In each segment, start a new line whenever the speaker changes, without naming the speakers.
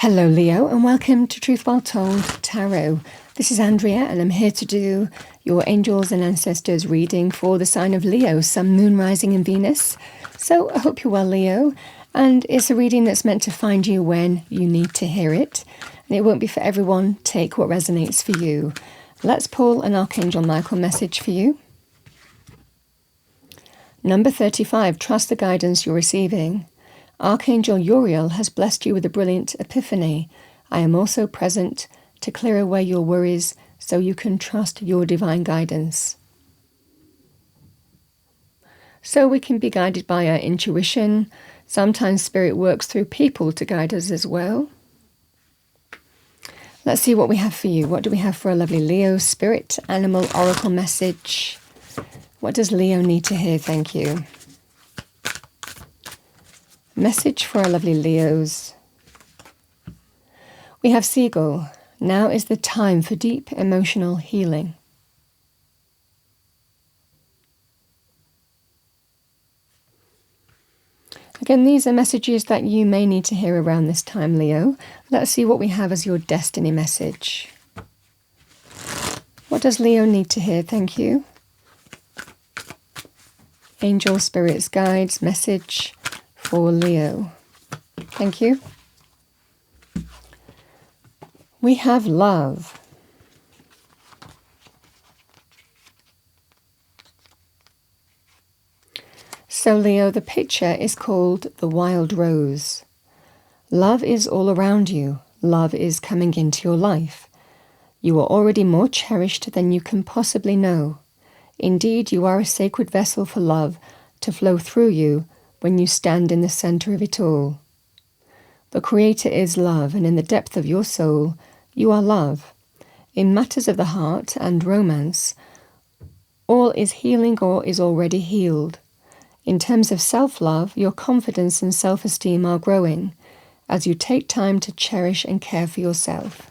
Hello Leo and welcome to Truth Well Told Tarot. This is Andrea and I'm here to do your Angels and Ancestors reading for the sign of Leo, Sun, Moon, Rising and Venus. So I hope you're well, Leo, and it's a reading that's meant to find you when you need to hear it, and it won't be for everyone. Take what resonates for you. Let's pull an Archangel Michael message for you. Number 35, trust the guidance you're receiving. Archangel Uriel has blessed you with a brilliant epiphany. I am also present to clear away your worries so you can trust your divine guidance. So we can be guided by our intuition. Sometimes Spirit works through people to guide us as well. Let's see what we have for you. What do we have for a lovely Leo? Spirit, Animal, Oracle message. What does Leo need to hear? Thank you. Message for our lovely Leos. We have Seagull. Now is the time for deep emotional healing. Again, these are messages that you may need to hear around this time, Leo. Let's see what we have as your destiny message. What does Leo need to hear? Thank you. Angel, spirits, guides, message for Leo. Thank you. We have love. So Leo, the picture is called the wild rose. Love is all around you. Love is coming into your life. You are already more cherished than you can possibly know. Indeed, you are a sacred vessel for love to flow through you when you stand in the center of it all. The Creator is love, and in the depth of your soul, you are love. In matters of the heart and romance, all is healing or is already healed. In terms of self-love, your confidence and self-esteem are growing as you take time to cherish and care for yourself.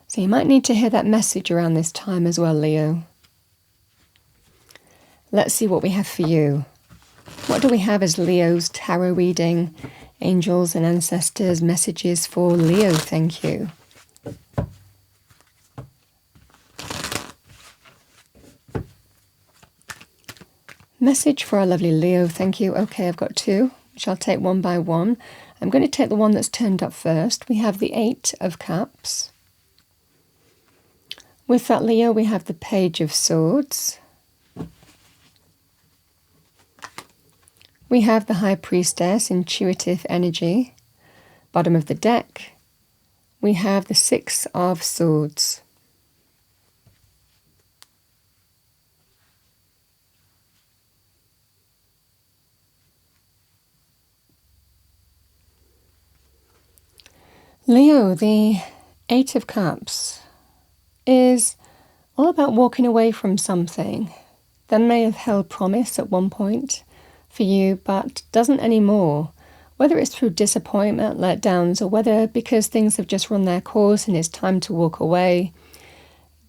So you might need to hear that message around this time as well, Leo. Let's see what we have for you. What do we have as Leo's tarot reading? Angels and Ancestors messages for Leo. Thank you. Message for our lovely Leo. Thank you. Okay, I've got two, which I'll take one by one. I'm going to take the one that's turned up first. We have the Eight of Cups. With that, Leo, we have the Page of Swords. We have the High Priestess, intuitive energy. Bottom of the deck, we have the Six of Swords. Leo, the Eight of Cups is all about walking away from something that may have held promise at one point for you, but doesn't anymore. Whether it's through disappointment, letdowns, or whether because things have just run their course and it's time to walk away.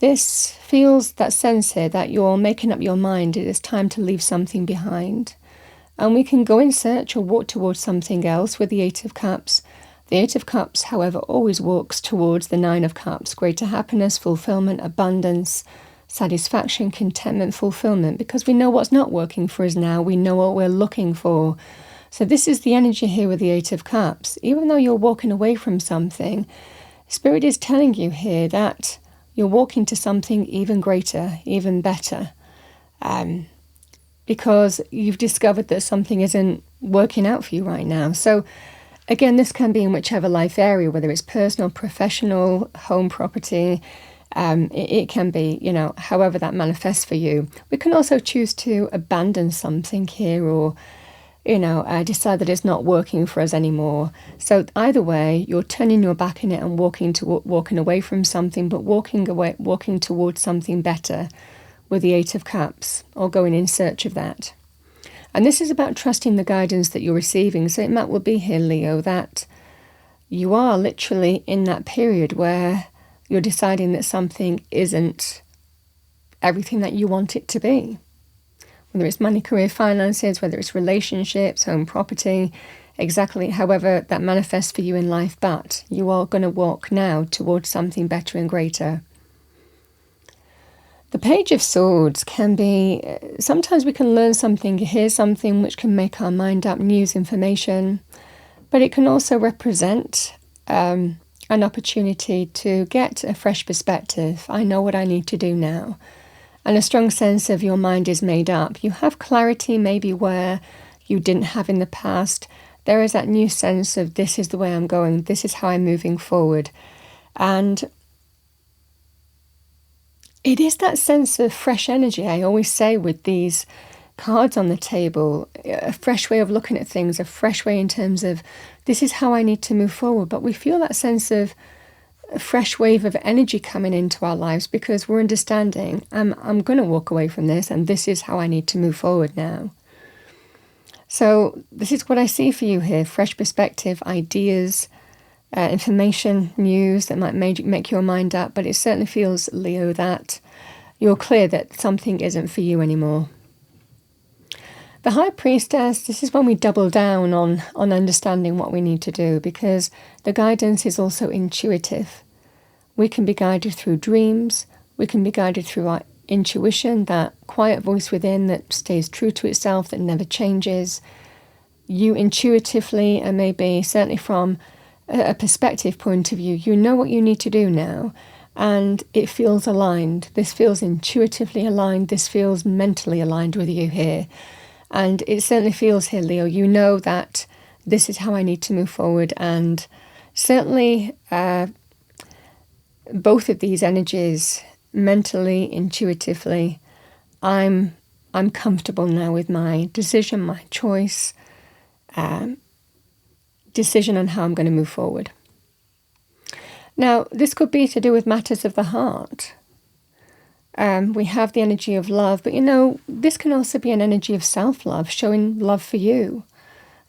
This feels that sense here that you're making up your mind. It is time to leave something behind. And we can go in search or walk towards something else with the Eight of Cups. The Eight of Cups, however, always walks towards the Nine of Cups. Greater happiness, fulfillment, abundance, satisfaction, contentment, fulfillment, because we know what's not working for us now. We know what we're looking for. So this is the energy here with the Eight of Cups. Even though you're walking away from something, Spirit is telling you here that you're walking to something even greater, even better, because you've discovered that something isn't working out for you right now. So again, this can be in whichever life area, whether it's personal, professional, home, property. It can be, however that manifests for you. We can also choose to abandon something here or, decide that it's not working for us anymore. So either way, you're turning your back on it and walking away from something, but walking towards something better with the Eight of Cups, or going in search of that. And this is about trusting the guidance that you're receiving. So it might well be here, Leo, that you are literally in that period where you're deciding that something isn't everything that you want it to be. Whether it's money, career, finances, whether it's relationships, home, property, exactly however that manifests for you in life, but you are going to walk now towards something better and greater. The Page of Swords can be, sometimes we can learn something, hear something which can make our mind up, news, information, but it can also represent an opportunity to get a fresh perspective. I know what I need to do now. And a strong sense of your mind is made up. You have clarity maybe where you didn't have in the past. There is that new sense of this is the way I'm going, this is how I'm moving forward. And it is that sense of fresh energy, I always say, with these cards on the table, a fresh way of looking at things, a fresh way in terms of this is how I need to move forward. But we feel that sense of a fresh wave of energy coming into our lives because we're understanding I'm going to walk away from this and this is how I need to move forward now. So this is what I see for you here: fresh perspective, ideas, information, news that might make your mind up. But it certainly feels, Leo, that you're clear that something isn't for you anymore. The High Priestess, this is when we double down on understanding what we need to do, because the guidance is also intuitive. We can be guided through dreams, we can be guided through our intuition, that quiet voice within that stays true to itself, that never changes. You intuitively, and maybe certainly from a perspective point of view, you know what you need to do now, and it feels aligned. This feels intuitively aligned, this feels mentally aligned with you here. And it certainly feels here, Leo, you know that this is how I need to move forward. And certainly both of these energies, mentally, intuitively, I'm comfortable now with my decision, my choice, decision on how I'm going to move forward. Now, this could be to do with matters of the heart. We have the energy of love, but this can also be an energy of self-love, showing love for you.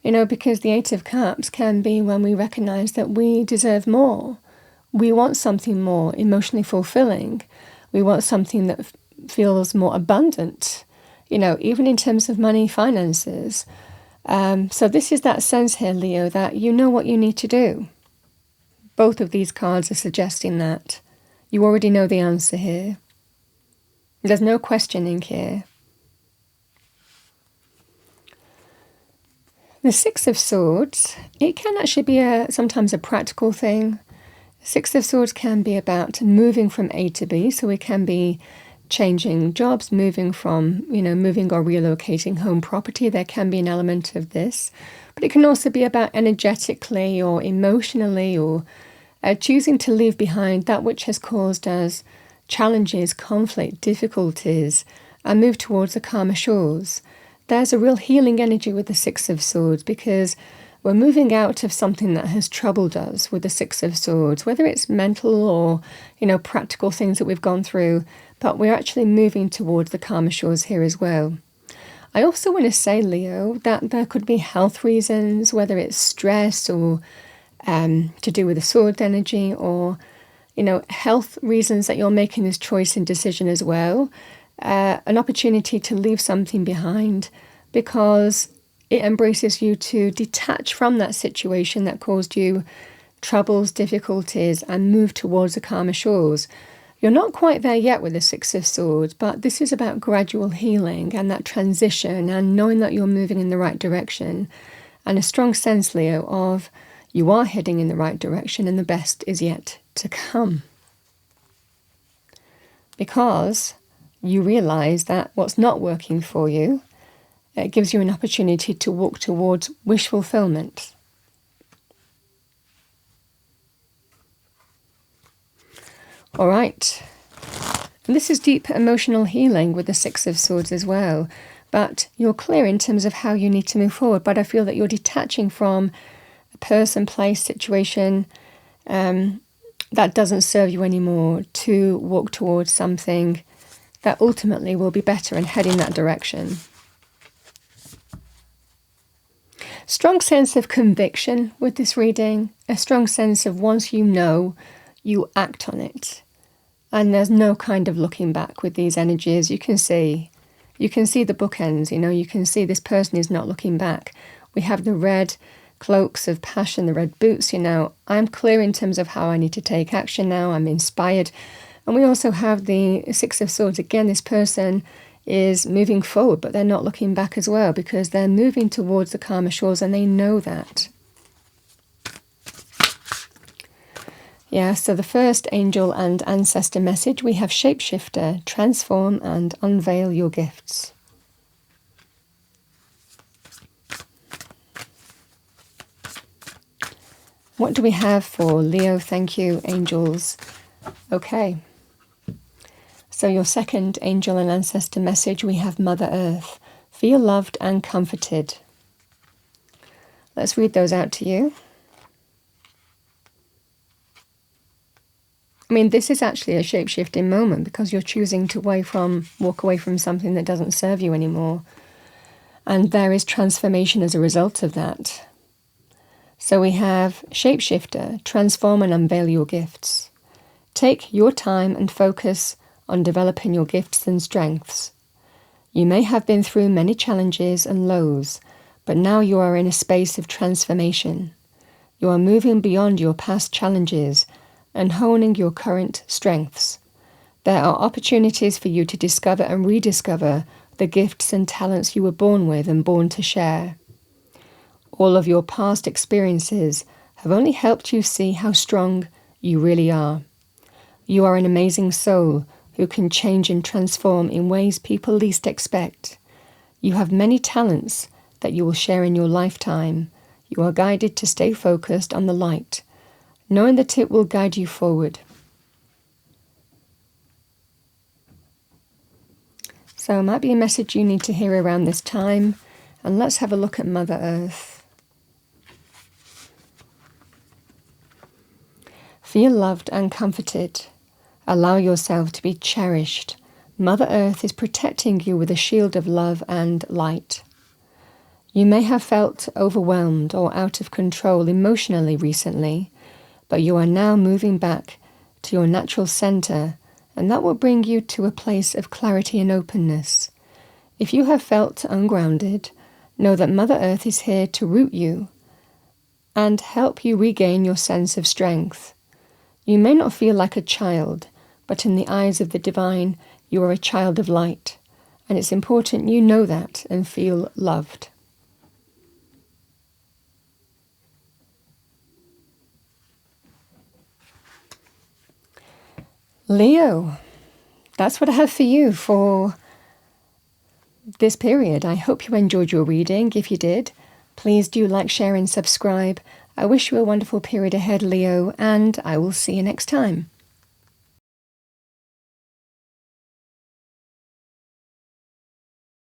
Because the Eight of Cups can be when we recognize that we deserve more. We want something more emotionally fulfilling. We want something that feels more abundant, even in terms of money, finances. So this is that sense here, Leo, that you know what you need to do. Both of these cards are suggesting that. You already know the answer here. There's no questioning here. The Six of Swords, it can actually be sometimes a practical thing. Six of Swords can be about moving from A to B, so we can be changing jobs, moving or relocating home property. There can be an element of this. But it can also be about energetically or emotionally or choosing to leave behind that which has caused us challenges, conflict, difficulties, and move towards the calmer shores. There's a real healing energy with the Six of Swords because we're moving out of something that has troubled us with the Six of Swords, whether it's mental or, practical things that we've gone through, but we're actually moving towards the calmer shores here as well. I also want to say, Leo, that there could be health reasons, whether it's stress or to do with the sword energy or health reasons that you're making this choice and decision as well. An opportunity to leave something behind because it embraces you to detach from that situation that caused you troubles, difficulties, and move towards the calmer shores. You're not quite there yet with the Six of Swords, but this is about gradual healing and that transition and knowing that you're moving in the right direction. And a strong sense, Leo, of you are heading in the right direction and the best is yet to come. Because you realize that what's not working for you, it gives you an opportunity to walk towards wish fulfillment. All right. And this is deep emotional healing with the Six of Swords as well. But you're clear in terms of how you need to move forward. But I feel that you're detaching from a person, place, situation that doesn't serve you anymore to walk towards something that ultimately will be better and head in that direction. Strong sense of conviction with this reading. A strong sense of once you know, you act on it. And there's no kind of looking back with these energies. You can see the bookends, you can see this person is not looking back. We have the red, cloaks of passion, the red boots. I'm clear in terms of how I need to take action now. I'm inspired. And we also have the Six of Swords. Again, this person is moving forward, but they're not looking back as well, because they're moving towards the calmer shores and they know that. Yeah, so the first angel and ancestor message, we have shapeshifter, transform and unveil your gifts. What do we have for Leo? Thank you, angels. Okay. So your second angel and ancestor message, we have Mother Earth. Feel loved and comforted. Let's read those out to you. I mean, this is actually a shape-shifting moment because you're choosing to walk away from something that doesn't serve you anymore. And there is transformation as a result of that. So we have shapeshifter, transform and unveil your gifts. Take your time and focus on developing your gifts and strengths. You may have been through many challenges and lows, but now you are in a space of transformation. You are moving beyond your past challenges and honing your current strengths. There are opportunities for you to discover and rediscover the gifts and talents you were born with and born to share. All of your past experiences have only helped you see how strong you really are. You are an amazing soul who can change and transform in ways people least expect. You have many talents that you will share in your lifetime. You are guided to stay focused on the light, knowing that it will guide you forward. So it might be a message you need to hear around this time. And let's have a look at Mother Earth. Feel loved and comforted. Allow yourself to be cherished. Mother Earth is protecting you with a shield of love and light. You may have felt overwhelmed or out of control emotionally recently, but you are now moving back to your natural center, and that will bring you to a place of clarity and openness. If you have felt ungrounded, know that Mother Earth is here to root you and help you regain your sense of strength. You may not feel like a child, but in the eyes of the divine, you are a child of light, and it's important you know that and feel loved. Leo, that's what I have for you for this period. I hope you enjoyed your reading. If you did, please do like, share and subscribe. I wish you a wonderful period ahead, Leo, and I will see you next time.